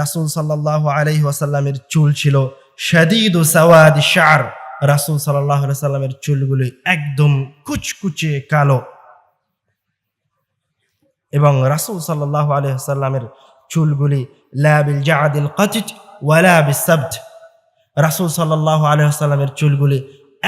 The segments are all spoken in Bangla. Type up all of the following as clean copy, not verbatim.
রাসূল সাল্লাল্লাহু আলাইহি ওয়াসাল্লামের চুল ছিল শাদীদু সাওয়াদি শা'r, রাসূল সাল্লাল্লাহু আলাইহি ওয়াসাল্লামের চুলগুলি একদম কুচকুচে কালো। এবং রাসূল সাল্লাল্লাহু আলাইহি ওয়াসাল্লামের চুলগুলি লা বিল জা'দিল কাতিত ওয়ালা বিসাবত, রাসূল সাল্লাল্লাহু আলাইহি ওয়াসাল্লামের চুলগুলি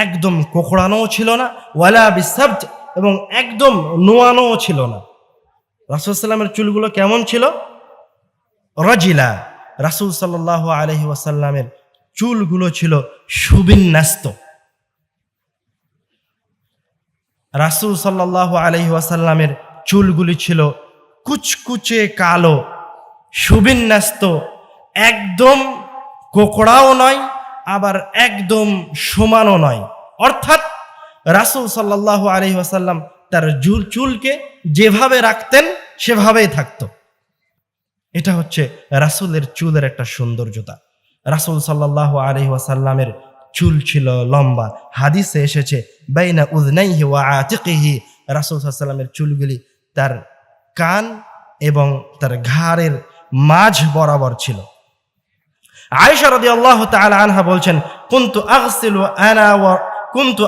একদম কোকড়ানোও ছিল না, ওয়ালা বিসাবত, এবং একদম নোয়ানোও ছিল না। রাসূল সাল্লামের চুলগুলো কেমন ছিল? রাজিলা। রাসূল সাল্লাল্লাহু আলাইহি ওয়াসাল্লামের চুলগুলো ছিল সুবিন্যস্ত। রাসূল সাল্লাল্লাহু আলাইহি ওয়াসাল্লামের চুলগুলি ছিল কুচকুচে কালো, সুবিন্যস্ত, একদম কোকড়াও নয় আবার একদম সমানও নয়। অর্থাৎ রাসূল সাল্লাল্লাহু আলাইহি ওয়াসাল্লাম তার চুলকে যেভাবে রাখতেন সেভাবেই থাকতো। এটা হচ্ছে রাসূলের চুলের একটা সৌন্দর্যতা। রাসূল সাল্লাল্লাহু আলাইহি ওয়াসাল্লামের চুল ছিল লম্বা। হাদিসে এসেছে বাইনা উযনাইহি ওয়া আতিকিহি, রাসূল সাল্লাল্লাহু আলাইহি ওয়াসাল্লামের চুলগুলি তার কান এবং তার ঘাড়ের মাঝ বরাবর ছিল। আয়েশা রাদিয়াল্লাহু তাআলা আনহা বলছেন, কুনতু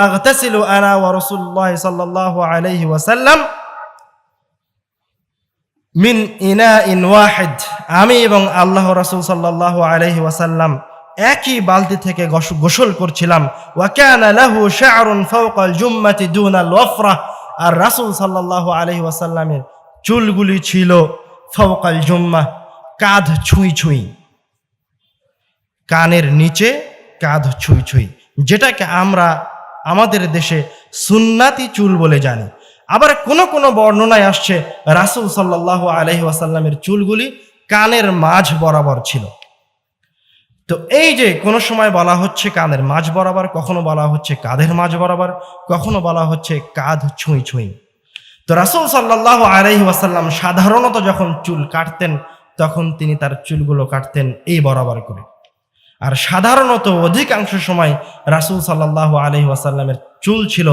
আগতাসিলু আনা ওয়া রাসূলুল্লাহ সাল্লাল্লাহু আলাইহি ওয়াসাল্লাম মিন ইনাইন ওয়াহিদ, আমি এবং আল্লাহ রাসূল সাল্লাল্লাহু আলাইহি ওয়াসাল্লাম একই বালতি থেকে গোসল করছিলাম। ওয়া কানা লাহু শা'রুন ফাওকাল জুম্মাতি দুনাল ওয়াফরা, আর রাসূল সাল্লাল্লাহু আলাইহি ওয়াসাল্লামের চুলগুলি ছিল ফাওকাল জুম্মা, কাঁধ ছুঁই ছুঁই, কানের নিচে কাঁধ ছুঁই ছুঁই, যেটাকে আমরা আমাদের দেশে সুন্নাতি চুল বলে জানি। আবার কোন কোন বর্ণনায় আসছে রাসূল সাল্লাল্লাহু আলাইহি ওয়াসাল্লামের চুলগুলি কানের মাঝ বরাবর ছিল। তো এই যে কোনো সময় বলা হচ্ছে কানের মাঝ বরাবর, কখনো বলা হচ্ছে কাঁধের মাঝ বরাবর, কখনো বলা হচ্ছে কাঁধ ছুঁই ছুঁই। তো রাসূল সাল্লাল্লাহু আলাইহি ওয়াসাল্লাম সাধারণত যখন চুল কাটতেন তখন তিনি তার চুলগুলো কাটতেন এই বরাবর করে। আর সাধারণত অধিকাংশ সময় রাসূল সাল্লাল্লাহু আলাইহি ওয়াসাল্লামের চুল ছিল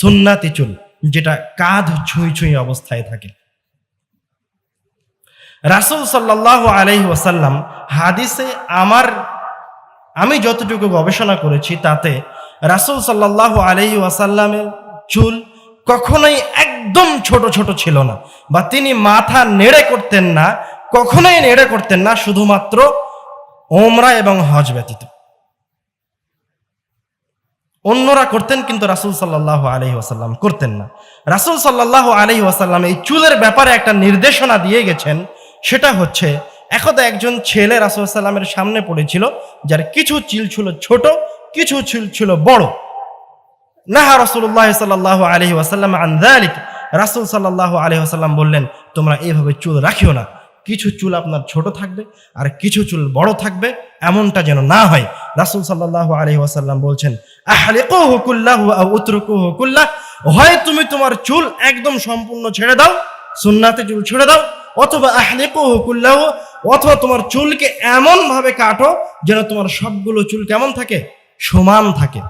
সুন্নাতি চুল, যেটা কাঁধ ছুঁই ছুঁই অবস্থায় থাকে। রাসূল সাল্লাল্লাহু আলাইহি ওয়াসাল্লাম হাদিসে আমি যতটুকু গবেষণা করেছি তাতে রাসূল সাল্লাল্লাহু আলাইহি ওয়াসাল্লামের চুল কখনোই একদম ছোট ছোট ছিল না, বা তিনি মাথা নেড়ে করতেন না, কখনোই নেড়ে করতেন না, শুধুমাত্র ওমরা এবং হজ ব্যতীত। অন্যরা করতেন কিন্তু রাসূল সাল্লাল্লাহু আলাইহি ওয়াসাল্লাম করতেন না। রাসূল সাল্লাল্লাহু আলাইহি ওয়াসাল্লাম এই চুলের ব্যাপারে একটা নির্দেশনা দিয়ে গেছেন, সেটা হচ্ছে একদা একজন ছেলে রাসূল সাল্লামের সামনে পড়েছিল যার কিছু চুল ছিল ছোট, কিছু চুল ছিল বড়। নাহা রাসূলুল্লাহ সাল্লাল্লাহু আলাইহি ওয়াসাল্লাম আন যালিক, রাসূল সাল্লাল্লাহু আলাইহি ওয়াসাল্লাম বললেন, তোমরা এইভাবে চুল রাখিও না, কিছু চুল আপনার ছোট থাকবে আর কিছু চুল বড় থাকবে, এমনটা যেন না হয়। রাসূল সাল্লাল্লাহু আলাইহি ওয়াসাল্লাম বলছেন, আহলিকুহু কুল্লাহু আও উতরুকুহু কুল্লাহ, হয় তুমি তোমার চুল একদম সম্পূর্ণ ছেড়ে দাও, সুন্নাতে চুল ছেড়ে দাও, অথবা আহলিকুহু কুল্লাহু, অথবা তোমার চুলকে এমন ভাবে কাটো যেন তোমার সবগুলো চুল কেমন থাকে, সমান থাকে।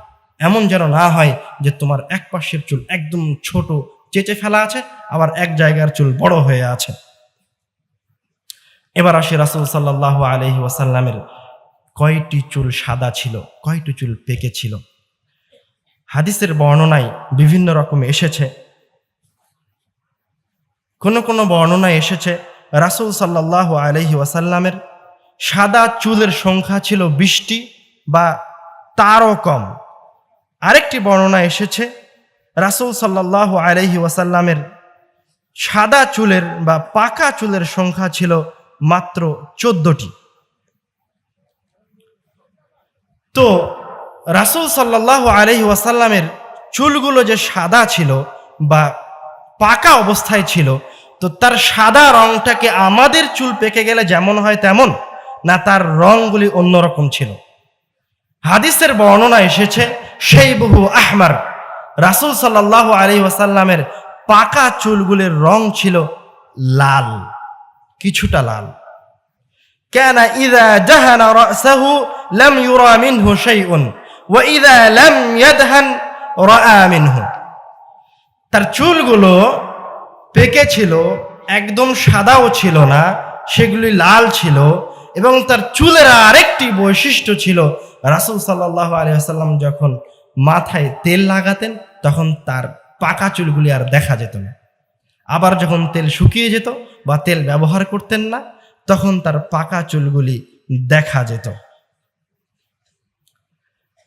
এমন যেন না হয় যে তোমার এক পাশের চুল একদম ছোট চেঁচে ফেলা আছে, আবার এক জায়গার চুল বড় হয়ে আছে। এবার আসি রাসূল সাল্লাল্লাহু আলাইহি ওয়াসাল্লামের কয়টি চুল সাদা ছিল, কয়টি চুল পেকে ছিল। হাদিসের বর্ণনায় বিভিন্ন রকম এসেছে। কোন কোন বর্ণনায় এসেছে রাসূল সাল্লাল্লাহু আলাইহি ওয়াসাল্লামের সাদা চুলের সংখ্যা ছিল 20টি বা তারও কম। আরেকটি বর্ণনায় এসেছে রাসূল সাল্লাল্লাহু আলাইহি ওয়াসাল্লামের সাদা চুলের বা পাকা চুলের সংখ্যা ছিল মাত্র 14টি। তো রাসূল সাল্লাল্লাহু আলাইহি ওয়াসাল্লামের চুলগুলো যে সাদা ছিল বা পাকা অবস্থায় ছিল, তো তার সাদা রংটাকে আমাদের চুল পেকে গেলে যেমন হয় তেমন না, তার রংগুলি অন্যরকম ছিল। হাদিসের বর্ণনা এসেছে শাইবুহু আহমার, রাসূল সাল্লাল্লাহু আলাইহি ওয়াসাল্লামের পাকা চুলগুলির রং ছিল লাল, কিছুটা লাল। কানা ইযা জাহানা রাসাহু লাম ইউরা মিনহু শাইউন ওয়া ইযা লাম ইয়াদহান রাআ মিনহু, তার চুলগুলো পেকে ছিল, একদম সাদাও ছিল না, সেগুলি লাল ছিল, এবং তার চুলের আরেকটি বৈশিষ্ট্য ছিল, রাসূল সাল্লাল্লাহু আলাইহি ওয়াসাল্লাম যখন মাথায় তেল লাগাতেন তখন তার পাকা চুলগুলি আর দেখা যেত না। আবার যখন তেল শুকিয়ে যেত বা তেল ব্যবহার করতেন না, তখন তার পাকা চুলগুলি দেখা যেত।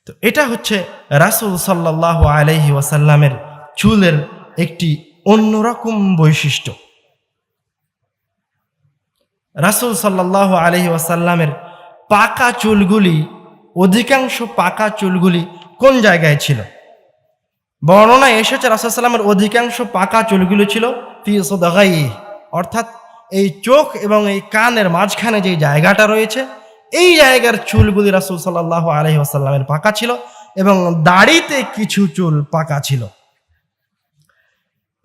তো এটা হচ্ছে রাসূল সাল্লাল্লাহু আলাইহি ওয়াসাল্লামের চুলের একটি অন্যরকম বৈশিষ্ট্য। রাসূল সাল্লাল্লাহু আলাইহি ওয়াসাল্লামের পাকা চুলগুলি, অধিকাংশ পাকা চুলগুলি কোন জায়গায় ছিল? বর্ণনায় এসেছে রাসূল সাল্লাল্লাহু অধিকাংশ পাকা চুলগুলি ছিল ফি সাদগাইহি, অর্থাৎ এই চোখ এবং এই কানের মাঝখানে যে জায়গাটা রয়েছে এই জায়গার চুলগুলি রাসূল সাল্লাল্লাহু আলাইহি ওয়াসাল্লামের পাকা ছিল এবং দাড়িতে কিছু চুল পাকা ছিল।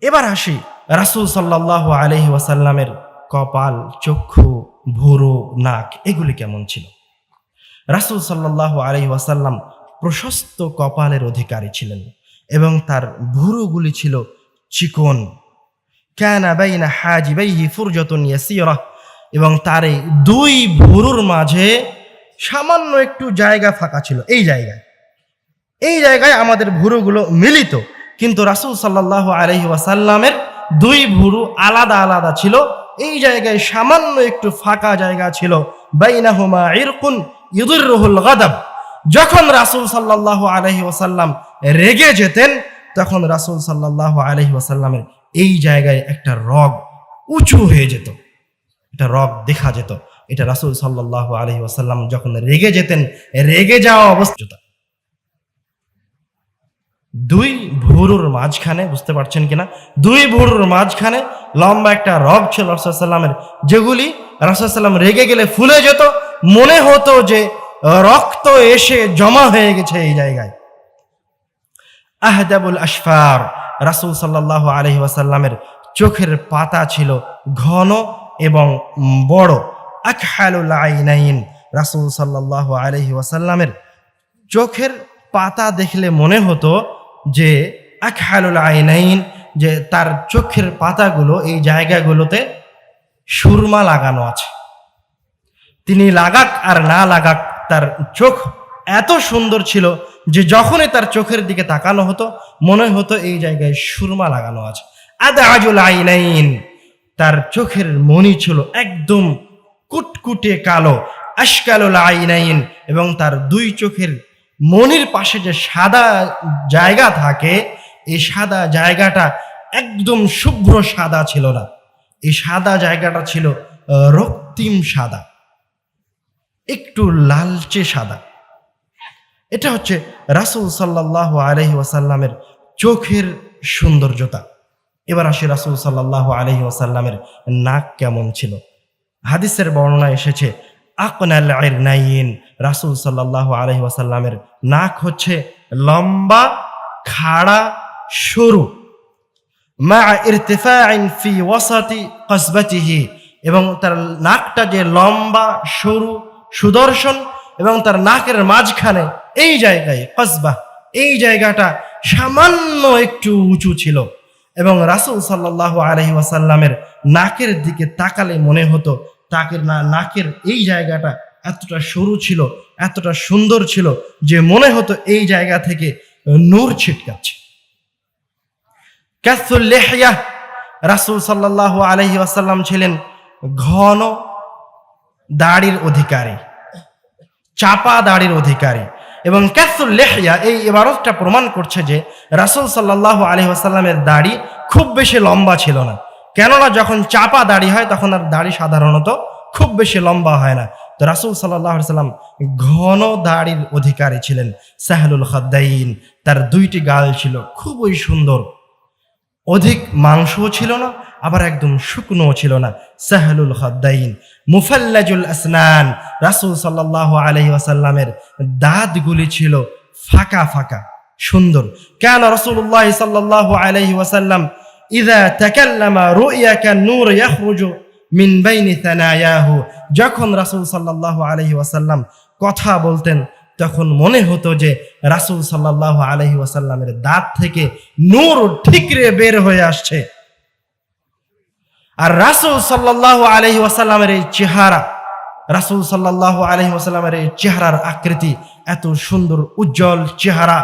এবার আসি রাসূল সাল্লাল্লাহু আলাইহি ওয়াসাল্লামের কপাল, চক্ষু, ভুরু, নাক এগুলি কেমন ছিল? রাসূল সাল্লাল্লাহু আলাইহি ওয়াসাল্লাম প্রশস্ত কপালের অধিকারী ছিলেন এবং তার ভুরুগুলি ছিল চিকন। কানা বাইনা হাজিবাইহি ফুরজাতুন ইয়াসীরা, এবং তার এই দুই ভুরুর মাঝে সামান্য একটু জায়গা ফাঁকা ছিল। এই জায়গায় আমাদের ভুরুগুলো মিলিত, কিন্তু রাসূল সাল্লাল্লাহু আলাইহি ওয়াসাল্লামের দুই ভুরু আলাদা আলাদা ছিল। এই জায়গায় সামান্য একটু ফাঁকা জায়গা ছিল। বাইনাহুমা ইরকুন ইউদিরুহুল গাদাব। যখন রাসূল সাল্লাল্লাহু আলাইহি ওয়াসাল্লাম রেগে যেতেন তখন রাসূল সাল্লাল্লাহু আলাইহি ওয়াসাল্লামের এই জায়গায় একটা রগ উঁচু হয়ে যেত, এটা রগ দেখা যেত। এটা রাসূল সাল্লাল্লাহু আলাইহি ওয়াসাল্লাম যখন রেগে যেতেন, রেগে যাওয়া অবস্থা। দুই ভুরুর মাঝখানে, বুঝতে পারছেন কিনা, দুই ভুরুর মাঝখানে লম্বা একটা রগ ছিল রাসূল সাল্লামের, যেগুলি রাসূল সাল্লাম রেগে গেলে ফুলে যেত। মনে হতো যে রক্ত এসে জমা হয়ে গেছে এই জায়গায়। আহদাবুল আশফার, রাসূল সাল্লাল্লাহু আলাইহি ওয়াসাল্লামের চোখের পাতা ছিল ঘন এবং বড়। আকহালুল আইনাইন, রাসূল সাল্লাল্লাহু আলাইহি ওয়াসাল্লামের চোখের পাতা দেখলে মনে হতো যে আকহালুল আইনাইন, যে তার চোখের পাতাগুলো এই জায়গাগুলোতে সুরমা লাগানো আছে। তিনি লাগাক আর না লাগাক তার চোখ এত সুন্দর ছিল যে যখনই তার চোখের দিকে তাকানো হতো মনে হতো এই জায়গায় সুরমা লাগানো আছে। আদাজুল আইনাইন, তার চোখের মণি ছিল একদম কুটকুটে কালো। আশকালুল আইনাইন, এবং তার দুই চোখের মণির পাশে যে সাদা জায়গা থাকে এই সাদা জায়গাটা একদম শুভ্র সাদা ছিল না, এই সাদা জায়গাটা ছিল রক্তিম সাদা, একটু লালচে সাদা। এটা হচ্ছে রাসূল সাল্লাল্লাহু আলাইহি ওয়াসাল্লামের চোখের সৌন্দর্যতা। এবার আসি রাসূল সাল্লাল্লাহু আলাইহি ওয়াসাল্লামের নাক কেমন ছিল। হাদিসের বর্ণনা এসেছে আকনাল ইরনাইন, রাসূল সাল্লাল্লাহু আলাইহি ওয়াসাল্লামের নাক হচ্ছে লম্বা, খাড়া, সরু। মা ইরতিফাইন ফি ওয়াসাতি কসবাতিহি, এবং তার নাকটা যে লম্বা, সরু, সুদর্শন, এবং তার নাকের মাঝখানে এই জায়গায় কসবা, এই জায়গাটা সামান্য একটু উঁচু ছিল। এবং রাসূল সাল্লাল্লাহু আলাইহি ওয়াসাল্লামের নাকের দিকে তাকালে মনে হতো নাকের এই জায়গাটা এতটা সরু ছিল, এতটা সুন্দর ছিল যে মনে হতো এই জায়গা থেকে নূর ছিটকাচ্ছে। কাসুল লিহইয়া, রাসূল সাল্লাল্লাহু আলাইহি ওয়াসাল্লাম ছিলেন ঘন দাড়ির অধিকারী, চাপা দাড়ির অধিকারী। এবং কাসুল লিহইয়া এই ইবারতটা প্রমাণ করছে যে রাসূল সাল্লাল্লাহু আলাইহি ওয়াসাল্লামের দাড়ি খুব বেশি লম্বা ছিল না, কেননা যখন চাপা দাড়ি হয় তখন আর দাড়ি সাধারণত খুব বেশি লম্বা হয় না। তো রাসূল সাল্লাল্লাহু আলাইহি ওয়াসাল্লাম ঘন দাড়ির অধিকারী ছিলেন। সাহলুল খাদ্দাইন, তার দুইটি গাল ছিল খুবই সুন্দর, অধিক মাংসও ছিল না আবার একদম শুকনোও ছিল না। সাহলুল খাদ্দাইন। মুফাল্লাজুল আসনান, রাসূল সাল্লাল্লাহু আলাইহি ওয়াসাল্লামের দাঁতগুলি ছিল ফাঁকা ফাঁকা, সুন্দর। কানা রাসূলুল্লাহ সাল্লাল্লাহু আলাইহি ওয়াসাল্লাম ইযা তাকাল্লামা রুইয়া কান-নূর ইয়াখরুজু মিন বাইনি সানায়াহু, যখন রাসূল সাল্লাল্লাহু আলাইহি ওয়াসাল্লাম কথা বলতেন তখন মনে হতো যে রাসূল সাল্লাল্লাহু আলাইহি ওয়াসাল্লামের দাঁত থেকে নূর ঠিকরে বের হয়ে আসছে। আর রাসূল সাল্লাল্লাহু আলাইহি ওয়াসাল্লামের এই চেহারা, রাসূল সাল্লাল্লাহু আলাইহি ওয়াসাল্লামের এই চেহারার আকৃতি এত সুন্দর, উজ্জ্বল চেহারা,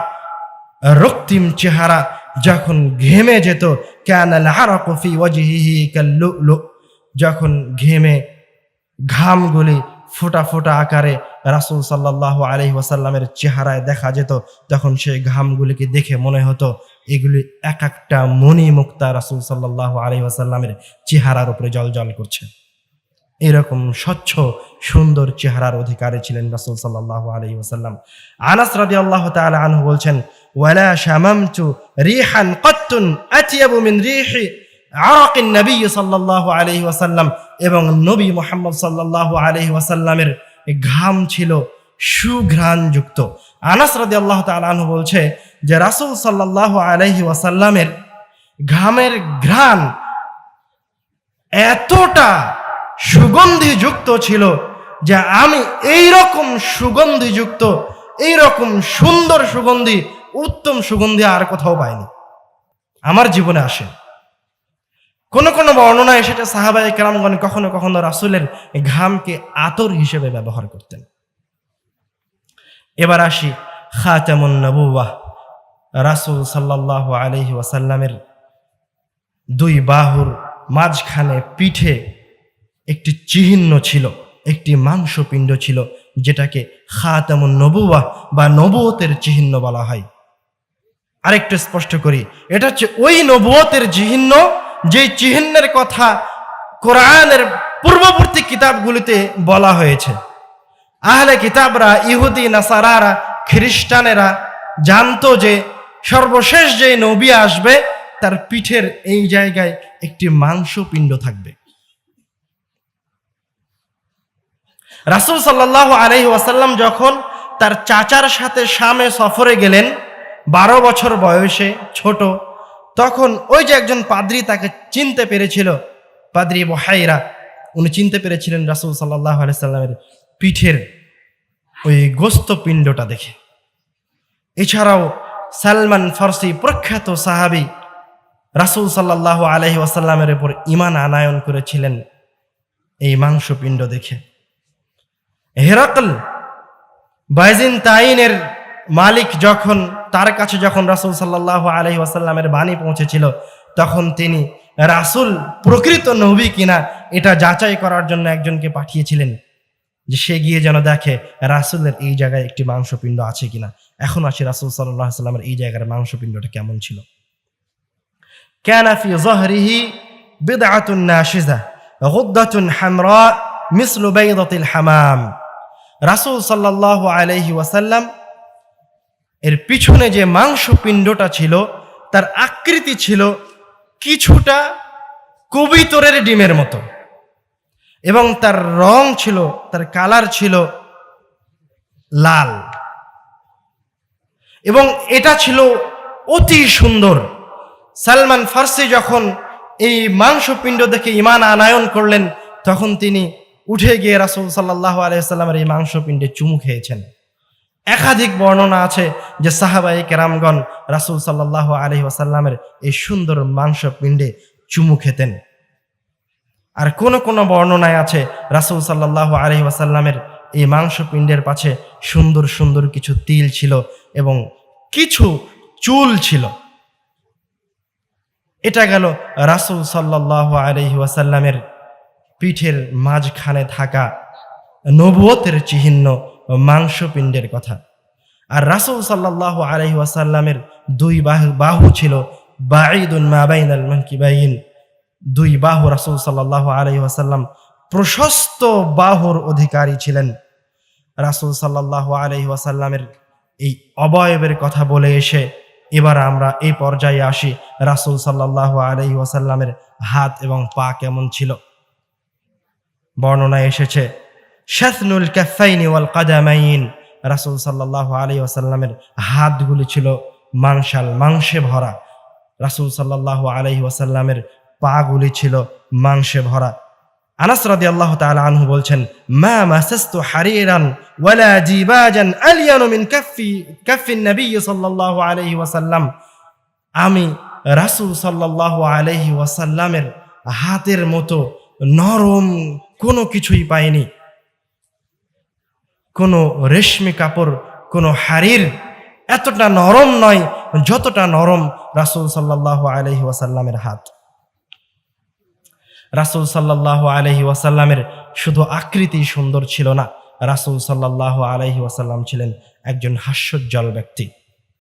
রক্তিম চেহারা, যখন ঘেমে যেত কানাল আরাকু ফি ওয়াজহিহি কাল্লুলু, যখন ঘেমে ঘামগুলি ফোঁটা ফোঁটা আকারে রাসূল সাল্লাল্লাহু আলাইহি ওয়াসাল্লামের চেহারায় দেখা যেত, তখন সেই ঘামগুলিকে দেখে মনে হতো এগুলি এক একটা মণিমুক্তা রাসূল সাল্লাল্লাহু আলাইহি ওয়াসাল্লামের চেহারার উপরে জ্বলজ্বল করছে। এরকম স্বচ্ছ সুন্দর চেহারার অধিকারী ছিলেন রাসূল সাল্লাল্লাহু আলাইহি ওয়াসাল্লাম। আনাস রাদিয়াল্লাহু তাআলা আনহু বলছেন, ওয়ালা শামামতু রিহান কাত্তুন আতিয়াবু মিন রিহি আরাকিন নবী সাল্লাল্লাহু আলাইহি ওয়াসাল্লাম, এবং নবী মুহাম্মদ সাল্লাল্লাহু আলাইহি ওয়াসাল্লামের ঘাম ছিল সুঘ্রাণযুক্ত। আনাস রাদিয়াল্লাহু তাআলা আনহু বলছে যে রাসূল সাল্লাল্লাহু আলাইহি ওয়াসাল্লামের ঘামের ঘ্রাণ এতটা সুগন্ধিযুক্ত ছিল যে আমি এইরকম সুগন্ধিযুক্ত, এইরকম সুন্দর সুগন্ধি, উত্তম সুগন্ধি আর কোথাও পাইনি, আমার জীবনে আসে। কোন কোন বর্ণনায় সেটা সাহাবায়ে কেরামগণ কখনো কখনো রাসূলের ঘামকে আতর হিসেবে ব্যবহার করতেন। এবার আসি খাতামুন নবুওয়াহ। রাসূল সাল্লাল্লাহু আলাইহি ওয়াসাল্লামের দুই বাহুর মাঝখানে পিঠে একটি চিহ্ন ছিল, একটি মাংসপিণ্ড ছিল, যেটাকে খাতামুন নবুওয়াহ বা নবুয়তের চিহ্ন বলা হয়। আরেকটু স্পষ্ট করি, এটা হচ্ছে ওই নবুয়তের চিহ্ন যে চিহ্নের কথা কোরআনের পূর্ববর্তী কিতাবগুলিতে বলা হয়েছে। আহলে কিতাবরা, ইহুদি নাসারারা, খ্রিস্টানেরা জানতো যে সর্বশেষ যে নবী আসবে তার পিঠের এই জায়গায় একটি মাংসপিণ্ড থাকবে। রাসূল সাল্লাল্লাহু আলাইহি ওয়াসাল্লাম যখন তার চাচার সাথে শামে সফরে গেলেন 12 বছর বয়সে, ছোট, তখন ওই যে একজন পাদ্রী তাকে চিনতে পেরেছিল, পাদ্রী বুহাইরা, উনি চিনতে পেরেছিলেন রাসূল সাল্লাল্লাহু আলাইহি সাল্লামের পিঠের ওই গোস্তপিণ্ডটা দেখে। এছাড়াও সালমান ফারসি, প্রখ্যাত সাহাবী, রাসূল সাল্লাল্লাহু আলাইহি ওয়াসাল্লামের উপর ঈমান আনায়ন করেছিলেন এই মাংসপিণ্ড দেখে। হেরাকল, বাইজিন্তাইনের মালিক, যখন তার কাছে যখন রাসূল সাল্লাল্লাহু আলাইহি ওয়াসাল্লামের বাণী পৌঁছেছিল, তখন তিনি রাসূল প্রকৃত নবী কিনা এটা যাচাই করার জন্য একজনকে পাঠিয়েছিলেন, যে সে গিয়ে যেন দেখে রাসূলের এই জায়গায় একটি মাংসপিণ্ড আছে কিনা। এখন আসি রাসূল সাল্লাল্লাহু আলাইহি ওয়াসাল্লামের এই জায়গার মাংসপিণ্ডটা কেমন ছিল। কানা ফি যহরিহি বিদআতুন নাশিজা গুদ্দাতুন হামরা মিসলু বাইদাতিল হামাম। রাসূল সাল্লাল্লাহু আলাইহি ওয়াসাল্লাম এর পিছনে যে মাংসপিণ্ডটা ছিল তার আকৃতি ছিল কিছুটা কবুতরের ডিমের মতো, এবং তার রং ছিল, তার কালার ছিল লাল, এবং এটা ছিল অতি সুন্দর। সালমান ফারসি যখন এই মাংসপিণ্ড দেখে ঈমান আনায়ন করলেন, তখন তিনি উঠে গিয়ে রাসূল সাল্লাল্লাহু আলাইহি ওয়াসাল্লামের এই মাংসপিণ্ডে চুমু খেয়েছেন। একাধিক বর্ণনা আছে যে সাহাবায়ে কেরামগণ রাসূল সাল্লাল্লাহু আলাইহি ওয়াসাল্লামের এই সুন্দর মাংসপিণ্ডে চুমু খেতেন। আর কোন কোন বর্ণনায় আছে রাসূল সাল্লাল্লাহু আলাইহি ওয়াসাল্লামের এই মাংসপিণ্ডের পাশে সুন্দর সুন্দর কিছু তিল ছিল এবং কিছু চুল ছিল। এটা গেল রাসূল সাল্লাল্লাহু আলাইহি ওয়াসাল্লামের পিঠের মাঝখানে থাকা নবুয়তের চিহ্ন মাংসপিণ্ডের কথা। আর রাসূল সাল্লাল্লাহু আলাইহি ওয়াসাল্লামের দুই বাহু ছিল বাঈদুন মা বাইনাল মানকিবাইন। দুই বাহু, রাসূল সাল্লাল্লাহু আলাইহি ওয়াসাল্লাম প্রশস্ত বাহুর অধিকারী ছিলেন। রাসূল সাল্লাল্লাহু আলাইহি ওয়াসাল্লামের এই অবয়বের কথা বলে এসে এবার আমরা এই পর্যায়ে আসি রাসূল সাল্লাল্লাহু আলাইহি ওয়াসাল্লামের হাত এবং পা কেমন ছিল। বর্ণনায় এসেছে শাথনুল কাফাইনি ওয়াল কাদামাইন। রাসূল সাল্লাল্লাহু আলাইহি ওয়াসাল্লামের হাতগুলি ছিল মাংসে ভরা। রাসূল সাল্লাল্লাহু আলাইহি ওয়াসাল্লামের পাগুলি ছিল মাংসে ভরা। আনাস রাদিয়াল্লাহু তাআলা আনহু বলছেন, মা মাসাস্তু হারিরান ওয়ালা জিবাজান আলিয়ানু মিন কাফিন নবী সাল্লাল্লাহু আলাইহি ওয়াসাল্লাম। আমি রাসূল সাল্লাল্লাহু আলাইহি ওয়াসাল্লামের হাতের মতো নরম কোনো কিছুই পাইনি। কোনো রেশমি কাপড়, কোনো হারির এতটা নরম নয় যতটা নরম রাসূল সাল্লাল্লাহু আলাইহি ওয়াসাল্লামের হাত। রাসূল সাল্লাল্লাহু আলাইহি ওয়াসাল্লামের শুধু আকৃতি সুন্দর ছিল না, রাসূল সাল্লাল্লাহু আলাইহি ওয়াসাল্লাম ছিলেন একজন হাস্যোজ্জ্বল ব্যক্তি।